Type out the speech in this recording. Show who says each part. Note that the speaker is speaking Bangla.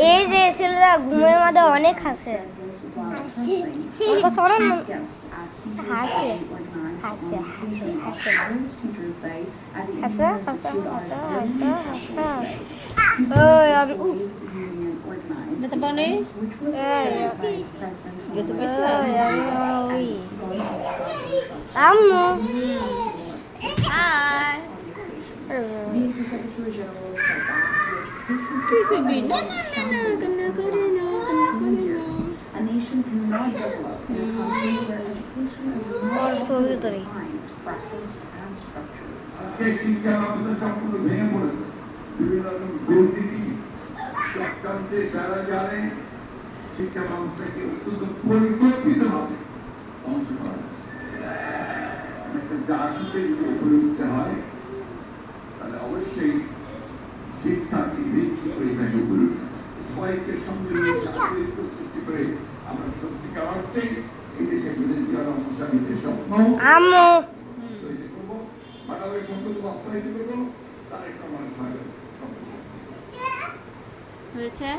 Speaker 1: এই যে ছেলেরা ঘুমের মধ্যে অনেক হাসে হাসে হাসে হাসে হাসে হাসে হাসে হাসে হাসে
Speaker 2: যেতে পারে যেতে পারছ
Speaker 1: আম্মু
Speaker 2: হাই কিছু বি না না না না না করে না
Speaker 3: A nation cannot develop in a country where education is not
Speaker 1: ছবি ধরি
Speaker 3: defined, practiced, and structured.
Speaker 4: আজকে শিক্ষা ব্যবস্থা সম্পূর্ণ ভেঙে পড়েছে বিভিন্ন রকম দুর্নীতি চক্রান্তে যারা জানে শিক্ষা ব্যবস্থাকে অত্যন্ত পরিকল্পিতভাবে ধ্বংস করা একটা জাতিতে যদি উপরে উঠতে হয় তাহলে অবশ্যই শিক্ষাকে ভিত্তি করে এটাকে উপরে উঠতে হবে। সবাইকে সঙ্গে নিয়ে জাতির প্রস্তুতি করে আমরা সত্যিকার অর্থে এই দেশে বিদেশি অংশী দেশক
Speaker 1: আম্মু
Speaker 4: তৈরি করবো মানবের সম্পদ বাস্তবায়িত করবো তার একটা মানুষ
Speaker 2: হয়েছে